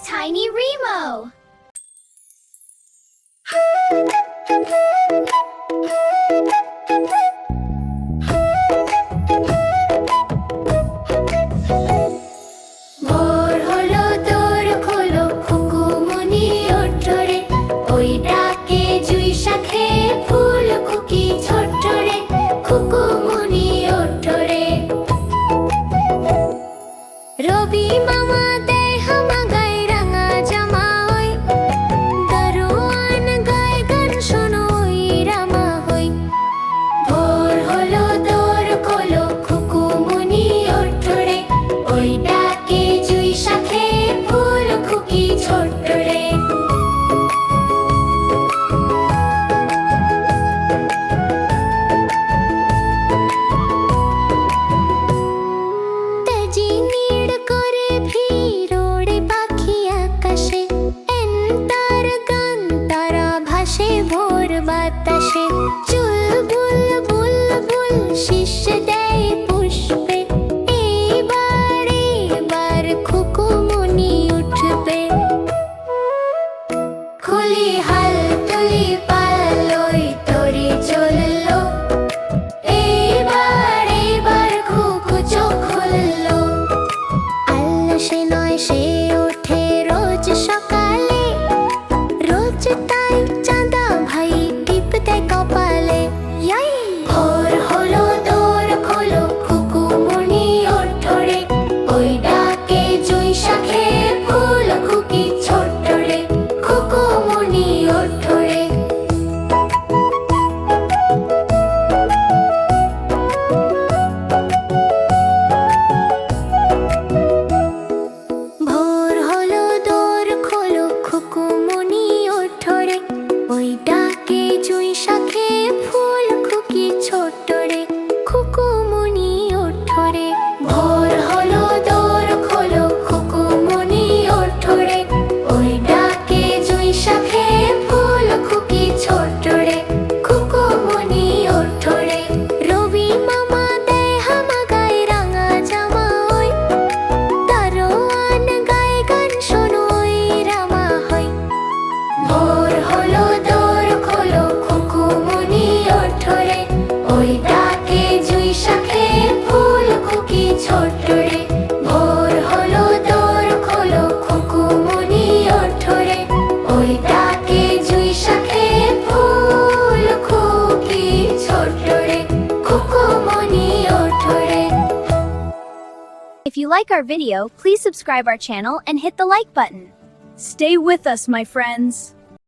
Tiny Remo. ভোর হলো দোর খোলো খুকুমনি ওঠো রে, ওই ডাকে জুই শাখে ফুল খুকি ছোট্ট রে, খুকুমনি ওঠো রে। রবি মামা দেয় হামা গায়ে রাঙা জামা, ওই দারোয়ান গায় গান শোনো ওই রামা হই। ভোর হলো দোর খোলো খুকুমনি ওঠো রে, ওই ডাকে জুই শাখে ফুল খুকি ছোট্ট রে। তেজি নীড় করে ভিড় ওড়ে পাখি আকাশে, এন তার গান তারা ভাসে ভোর বাতাসে। চুলবুল বুলবুল শীষ দেয় পুষ্পে, এইবার এইবার খুকুমনি উঠবে। খুলি হাল তুলি পাল ওই তরি চললো, এইবার এইবার খুকু চোখ খুললো। আল্লাহ সে নয় সে ওঠে রোজ সকালে, রোজ তাই চাঁদা ভাই টিপ দেয় কপালে। ইয়াই! ভোর হলো দোর খোলো খুকুমনি ওঠো রে, ওই ডাকে জুই শাখে ফুল খুকি ছোট্ট রে, খুকুমনি ওঠো রে। ভোর হলো দোর খোলো খুকুমনি ওঠো রে, ওই ডাকে জুই শাখে ফুল খুকি ছোট্ট রে, খুকুমনি ওঠো রে। ভোর হলো দোর খোলো খুকুমনি ওঠো রে, ওই ডাকে জুই শাখে ফুল খুকি ছোট্ট রে, খুকুমনি ওঠো রে। রবি মামা দেয় হামা গায়ে রাঙা জামা, ওই দারোয়ান গায় গান শোনো ওই রামা হই। ভোর হলো দোর খোলো খুকুমনি ওঠো রে, ওই ডাকে জুই শাখে ফুল খুকি ছোট্ট রে। ভোর হলো দোর খোলো খুকুমনি ওঠো রে, ওই ডাকে জুই শাখে ফুল খুকি ছোট্ট রে, খুকুমনি ওঠো রে। If you like our video, please subscribe our channel and hit the like button. Stay with us, my friends.